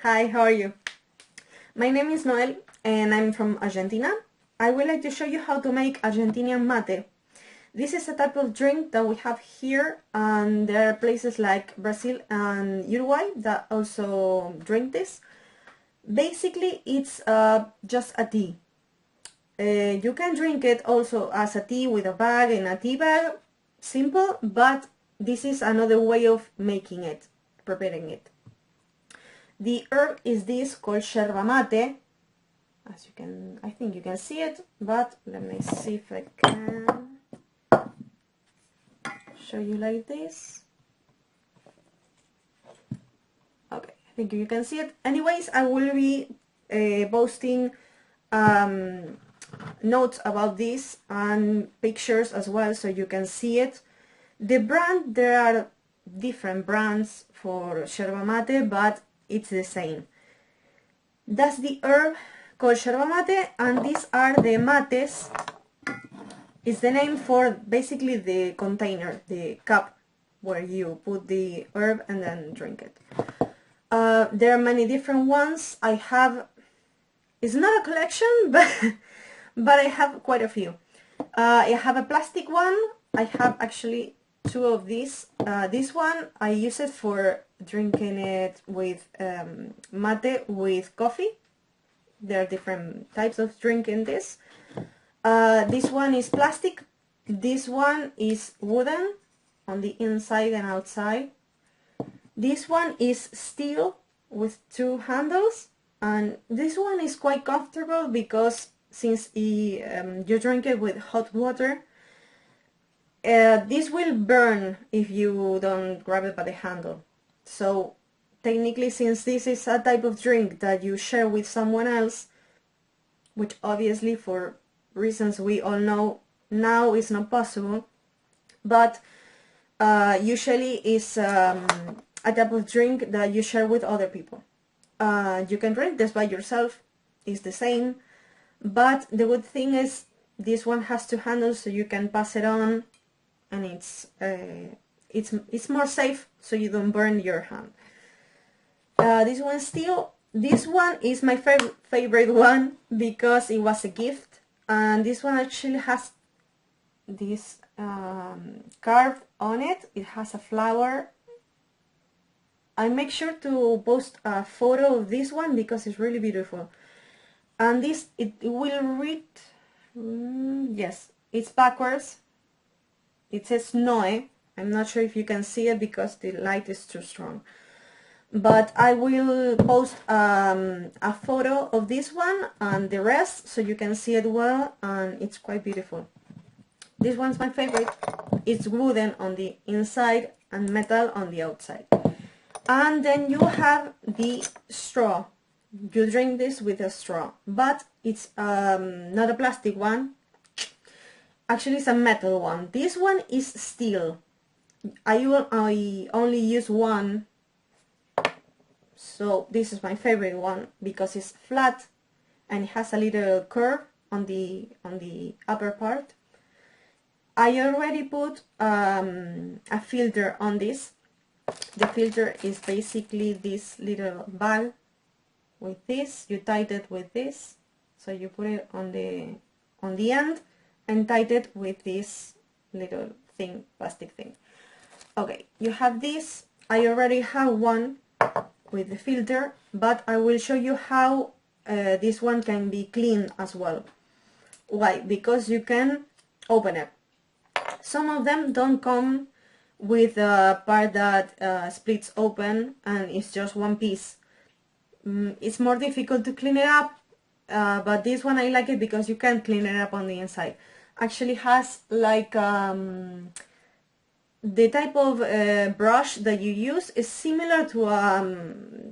Hi, how are you? My name is Noel and I'm from Argentina. I would like to show you how to make Argentinian mate. This is a type of drink that we have here, and there are places like Brazil and Uruguay that also drink this. Basically, it's just a tea. You can drink it also as a tea with a bag in a tea bag. Simple, but this is another way of making it, preparing it. The herb is this called yerba mate. As you can, I think you can see it, but let me see if I can show you like this. Okay, I think you can see it. Anyways, I will be posting notes about this and pictures as well, so you can see it. The brand, there are different brands for yerba mate, but it's the same. That's the herb called yerba mate, and these are the mates. It's the name for basically the container, the cup where you put the herb and then drink it. There are many different ones. I have, it's not a collection, but I have quite a few. I have a plastic one. I have actually two of these. This one, I use it for drinking it with mate with coffee. There are different types of drinking this. This one is plastic. This one is wooden on the inside and outside. This one is steel with two handles, and this one is quite comfortable because since you drink it with hot water, this will burn if you don't grab it by the handle. So technically, since this is a type of drink that you share with someone else, which obviously for reasons we all know now is not possible, but usually is a type of drink that you share with other people. You can drink this by yourself, it's the same, but the good thing is this one has two handles, so you can pass it on, and it's more safe, so you don't burn your hand. This one steel. This one is my favorite one because it was a gift, and this one actually has this carved on it. It has a flower. I make sure to post a photo of this one because it's really beautiful. And this, it will read, yes, it's backwards. It says Noe. I'm not sure if you can see it because the light is too strong. But I will post a photo of this one and the rest so you can see it well, and it's quite beautiful. This one's my favorite. It's wooden on the inside and metal on the outside. And then you have the straw. You drink this with a straw, but it's not a plastic one. Actually, it's a metal one. This one is steel. I only use one. So this is my favorite one because it's flat and it has a little curve on the upper part. I already put a filter on this. The filter is basically this little bag with this. You tighten it with this, so you put it on the end and tighten it with this little thing, plastic thing. Okay, you have this. I already have one with the filter, but I will show you how this one can be cleaned as well. Why? Because you can open it. Some of them don't come with a part that splits open and it's just one piece. It's more difficult to clean it up, but this one I like it because you can clean it up on the inside. Actually has like the type of brush that you use is similar to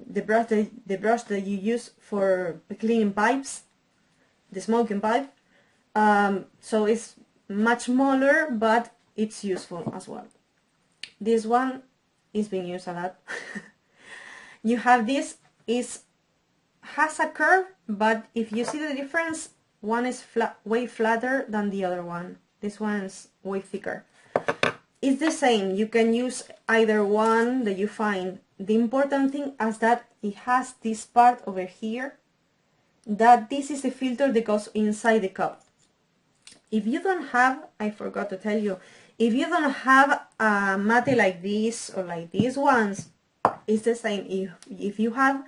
the brush that you use for cleaning pipes, the smoking pipe. So it's much smaller, but it's useful as well. This one is being used a lot. You have this, has a curve, but if you see the difference, one is way flatter than the other one. This one is way thicker. it's the same. You can use either one that you find. The important thing is that it has this part over here, that this is the filter that goes inside the cup. If you don't have, I forgot to tell you, if you don't have a mate like this or like these ones, it's the same. If you have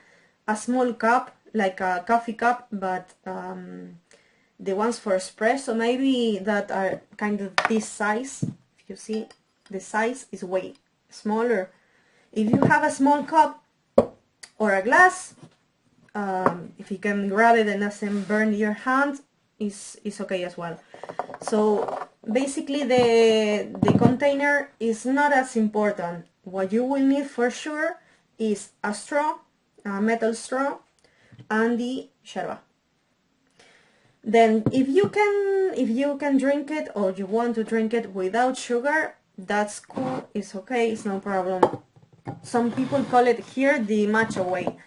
a small cup, like a coffee cup, but the ones for espresso maybe that are kind of this size, if you see, the size is way smaller. If you have a small cup or a glass, if you can grab it and doesn't burn your hand, is okay as well. So basically the container is not as important. What you will need for sure is a straw, a metal straw, and the yerba. Then if you can drink it, or you want to drink it without sugar, that's cool, it's okay, it's no problem. Some people call it here the Macho way.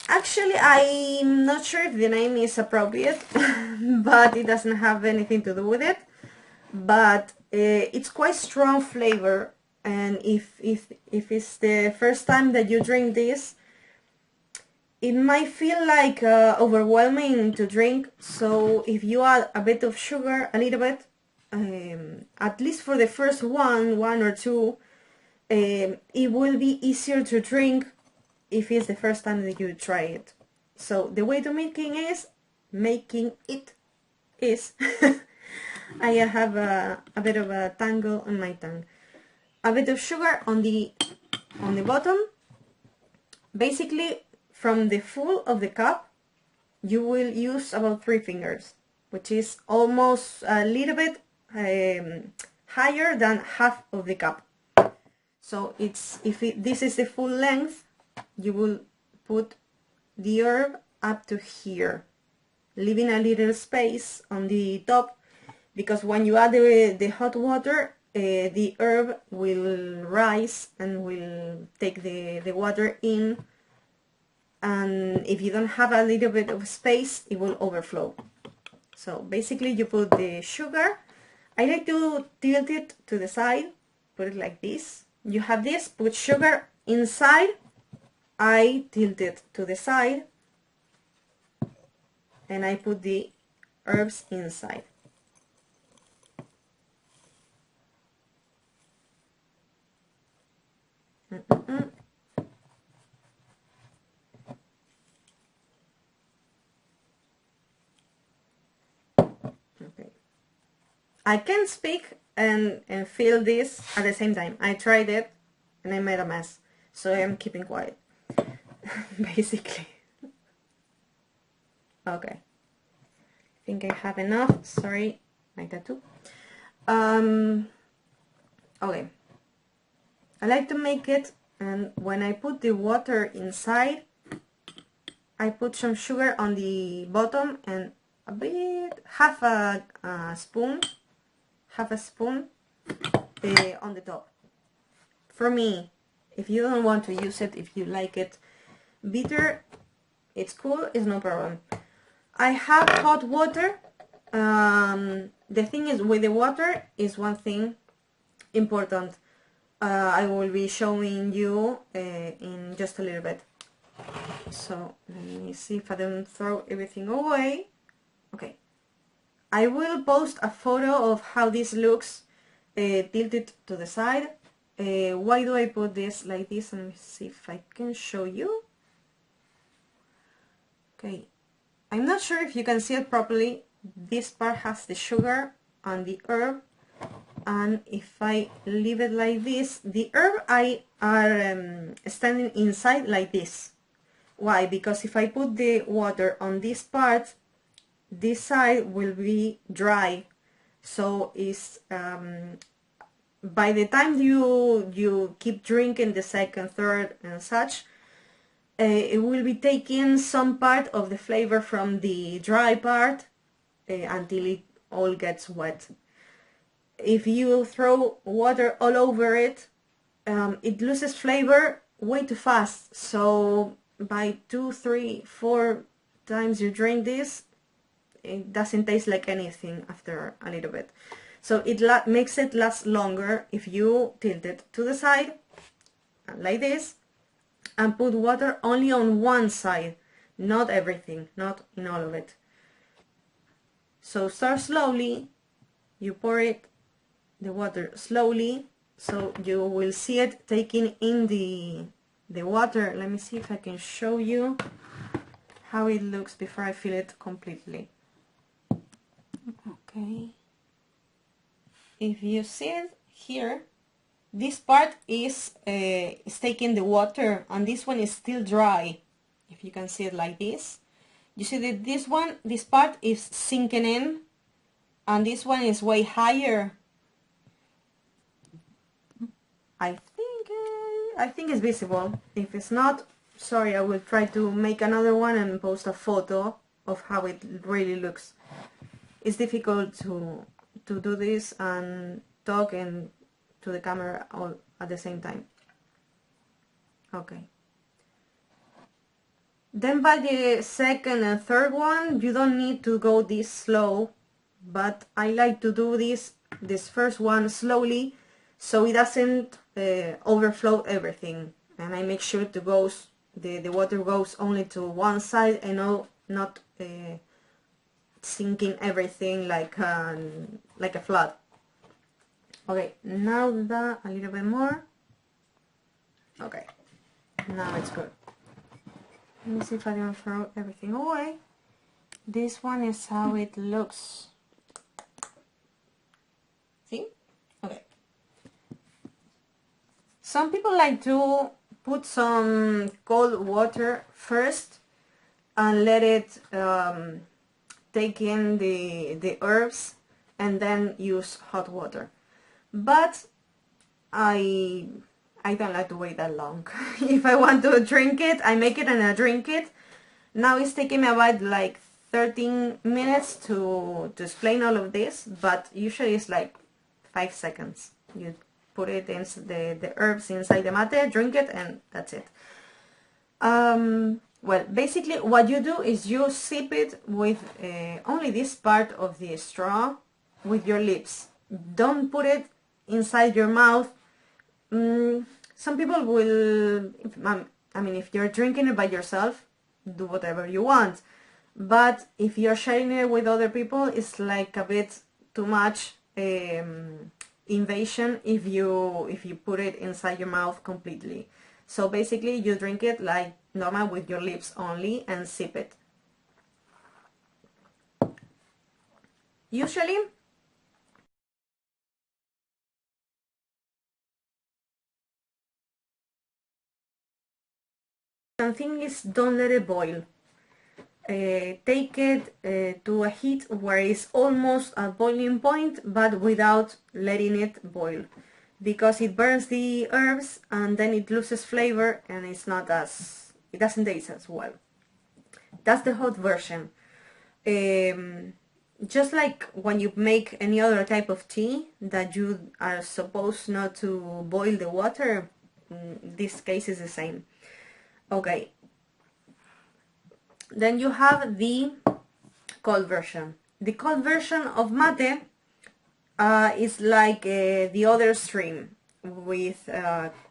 Actually, I'm not sure if the name is appropriate, but it doesn't have anything to do with it. But it's quite strong flavor, and if it's the first time that you drink this, it might feel like overwhelming to drink. So if you add a bit of sugar, a little bit, at least for the first one or two, it will be easier to drink if it's the first time that you try it. So the way to making it is I have a bit of a tangle on my tongue. A bit of sugar on the bottom. Basically, from the full of the cup, you will use about 3 fingers, which is almost a little bit higher than half of the cup. So this is the full length, you will put the herb up to here, leaving a little space on the top, because when you add the hot water, the herb will rise and will take the water in, and if you don't have a little bit of space, it will overflow. So basically you put the sugar. I like to tilt it to the side, put it like this. You have this, put sugar inside, I tilt it to the side, and I put the herbs inside. Okay. I can speak and feel this at the same time. I tried it and I made a mess, so I am keeping quiet. Basically. Okay. I think I have enough. Sorry, my tattoo. Okay. I like to make it, and when I put the water inside, I put some sugar on the bottom and a bit, half a spoon on the top. For me, if you don't want to use it, if you like it bitter, it's cool, it's no problem. I have hot water. The thing is, with the water is one thing important. I will be showing you in just a little bit. So let me see if I don't throw everything away. Okay, I will post a photo of how this looks tilted to the side. Why do I put this like this? Let me see if I can show you. Okay, I'm not sure if you can see it properly. This part has the sugar and the herb, and if I leave it like this, the herb are standing inside like this. Why? Because if I put the water on this part, this side will be dry, so it's by the time you keep drinking the second, third, and such, it will be taking some part of the flavor from the dry part until it all gets wet. If you throw water all over it, it loses flavor way too fast. So by 2, 3, 4 times you drink this, it doesn't taste like anything after a little bit. So it makes it last longer if you tilt it to the side, like this, and put water only on one side, not everything, not in all of it. So start slowly, you pour it, the water slowly, so you will see it taking in the water. Let me see if I can show you how it looks before I fill it completely. Okay, if you see it here, this part is taking the water, and this one is still dry. If you can see it like this, you see that this part is sinking in, and this one is way higher. I think it's visible. If it's not, sorry, I will try to make another one and post a photo of how it really looks. It's difficult to do this and talk and to the camera all at the same time. Okay. Then by the second and third one, you don't need to go this slow, but I like to do this first one slowly, so it doesn't overflow everything, and I make sure to the water goes only to one side and not sinking everything like a flood. Okay, now that a little bit more. Okay, now it's good. Let me see if I can throw everything away. This one is how it looks. See? Okay. Some people like to put some cold water first and let it take in the herbs and then use hot water. But I don't like to wait that long. If I want to drink it, I make it and I drink it. Now it's taking me about like 13 minutes to explain all of this, but usually it's like 5 seconds. You put it in the herbs inside the mate, drink it, and that's it. Well, basically what you do is you sip it with only this part of the straw with your lips. Don't put it inside your mouth. Some people will, I mean, if you're drinking it by yourself, do whatever you want. But if you're sharing it with other people, it's like a bit too much invasion if you put it inside your mouth completely. So basically you drink it like normal with your lips only and sip it. Usually something is, don't let it boil. Take it to a heat where it's almost at boiling point, but without letting it boil, because it burns the herbs and then it loses flavor and it doesn't taste as well. That's the hot version. Just like when you make any other type of tea that you are supposed not to boil the water, this case is the same. Okay. Then you have the cold version. The cold version of mate is like the other stream with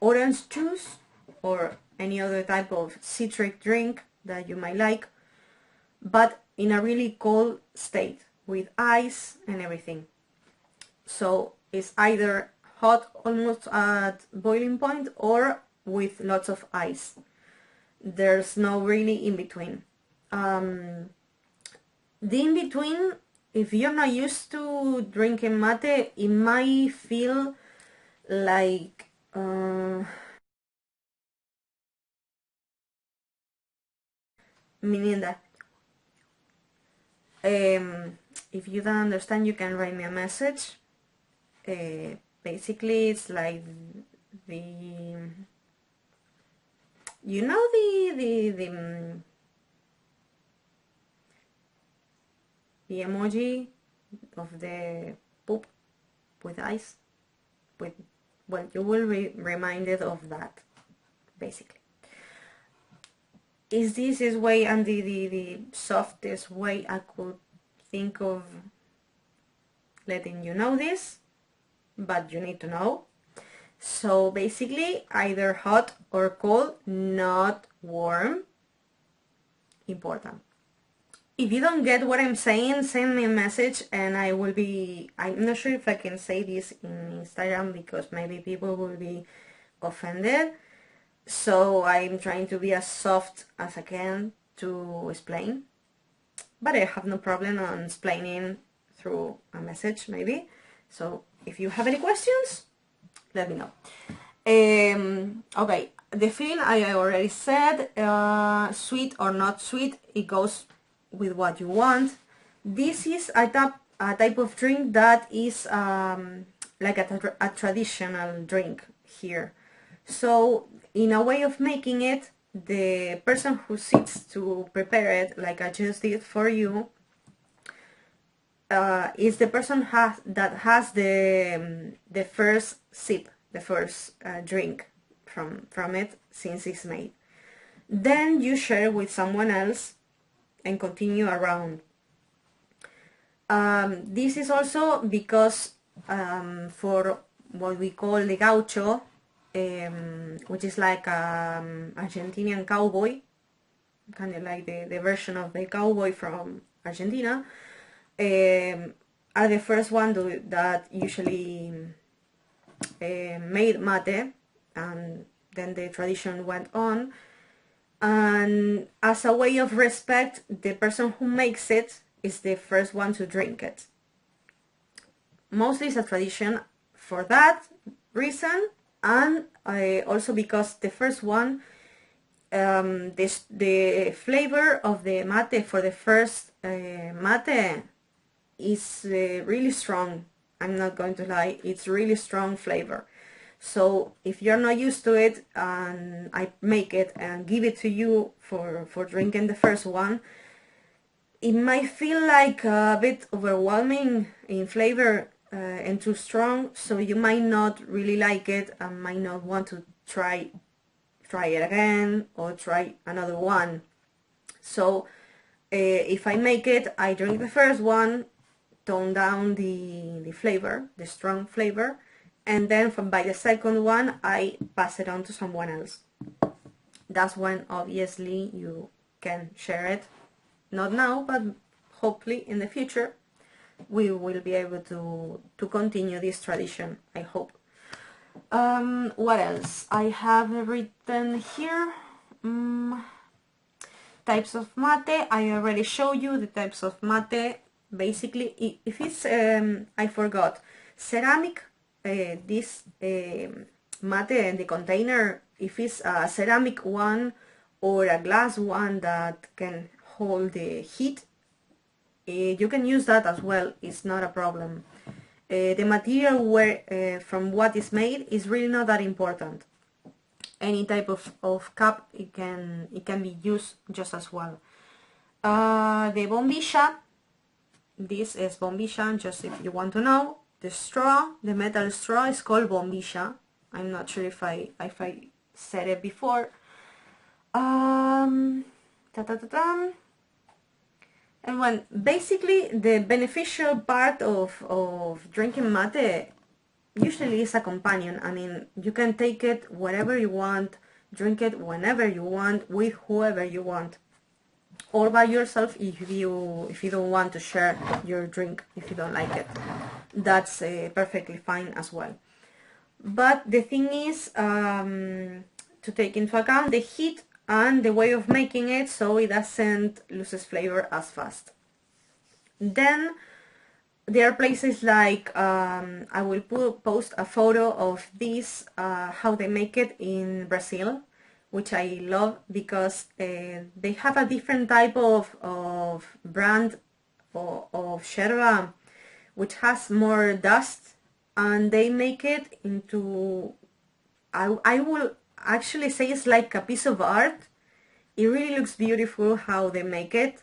orange juice or any other type of citric drink that you might like, but in a really cold state with ice and everything. So it's either hot almost at boiling point or with lots of ice. There's no really in between. The in-between, if you're not used to drinking mate, it might feel like meaning that if you don't understand, you can write me a message. Basically it's like the, you know, the emoji of the poop with ice, with, well, you will be reminded of that, basically. This is way and the softest way I could think of letting you know this, but you need to know. So basically, either hot or cold, not warm. Important. If you don't get what I'm saying, send me a message and I will be, I'm not sure if I can say this in Instagram because maybe people will be offended. So I'm trying to be as soft as I can to explain. But I have no problem on explaining through a message maybe. So if you have any questions, let me know. Okay, the feeling I already said, sweet or not sweet, it goes with what you want. This is a type of drink that is like a traditional drink here. So in a way of making it, the person who sits to prepare it, like I just did for you, is the person that has the first sip, the first drink from it since it's made. Then you share with someone else and continue around. This is also because for what we call the gaucho, which is like Argentinian cowboy, kind of like the version of the cowboy from Argentina, are the first one that usually made mate, and then the tradition went on. And as a way of respect, the person who makes it is the first one to drink it. Mostly it's a tradition for that reason, and also because the first one, the flavor of the mate for the first mate is really strong. I'm not going to lie, it's really strong flavor. So if you're not used to it and I make it and give it to you for drinking the first one, it might feel like a bit overwhelming in flavor and too strong, so you might not really like it and might not want to try it again or try another one. So if I make it, I drink the first one, tone down the flavor, the strong flavor, and then by the second one I pass it on to someone else. That's when obviously you can share it. Not now, but hopefully in the future we will be able to continue this tradition, I hope. What else I have written here? Types of mate. I already showed you the types of mate. Basically, if it's I forgot, ceramic, this mate in the container, if it's a ceramic one or a glass one that can hold the heat, you can use that as well. It's not a problem. The material from what is made is really not that important. Any type of cup, it can be used just as well. The bombilla, this is bombilla, just if you want to know. The straw, the metal straw, is called bombilla. I'm not sure if I said it before. And when basically the beneficial part of drinking mate usually is a companion. I mean, you can take it wherever you want, drink it whenever you want, with whoever you want, or by yourself if you don't want to share your drink, if you don't like it. That's perfectly fine as well. But the thing is to take into account the heat and the way of making it, so it doesn't lose its flavor as fast. Then there are places like I will post a photo of this, how they make it in Brazil, which I love because they have a different type of brand of yerba, which has more dust, and they make it into, I will actually say it's like a piece of art. It really looks beautiful how they make it.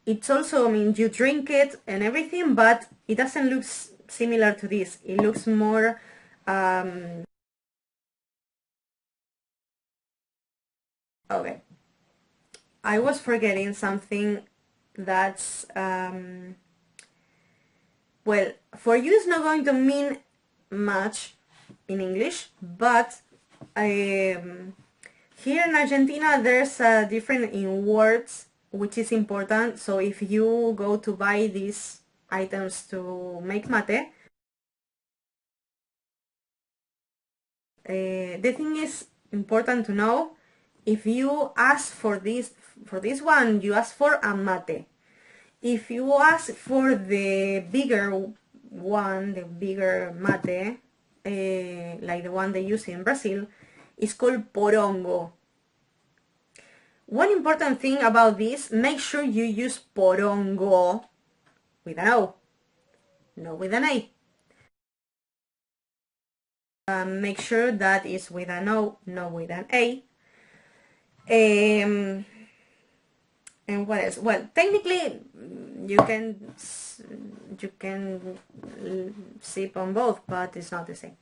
It's also, I mean, you drink it and everything, but it doesn't look similar to this. It looks more okay. I was forgetting something that's when Well, for you it's not going to mean much in English, but here in Argentina there's a difference in words which is important. So if you go to buy these items to make mate, the thing is important to know, if you ask for this one, you ask for a mate. If you ask for the bigger one, the bigger mate, like the one they use in Brazil, it's called porongo. One important thing about this, make sure you use porongo with an O, not with an A. Make sure that it's with an O, not with an A. And what else? Well, technically you can sip on both, but it's not the same.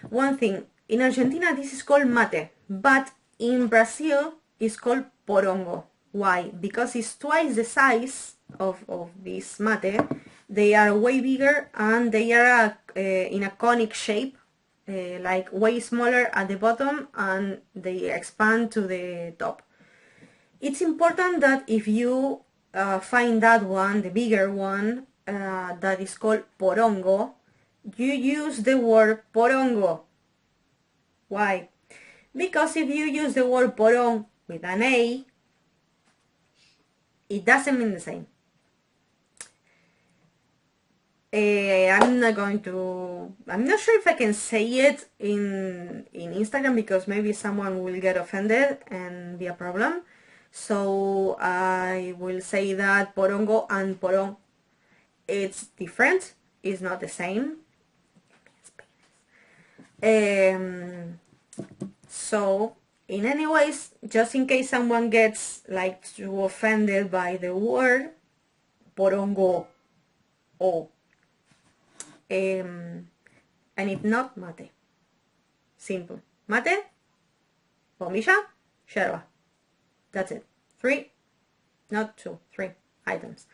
One thing, in Argentina this is called mate, but in Brazil it's called porongo. Why? Because it's twice the size of this mate. They are way bigger and they are in a conic shape, like way smaller at the bottom and they expand to the top. It's important that if you find that one, the bigger one, that is called porongo, you use the word porongo. Why? Because if you use the word porong with an A, it doesn't mean the same. I'm not sure if I can say it in Instagram because maybe someone will get offended and be a problem. So I will say that porongo and porong, it's different, it's not the same. So in any ways, just in case someone gets like too offended by the word porongo o, and if not, mate. Simple. Mate, bombilla, yerba. That's it. 3, not 2, 3 items.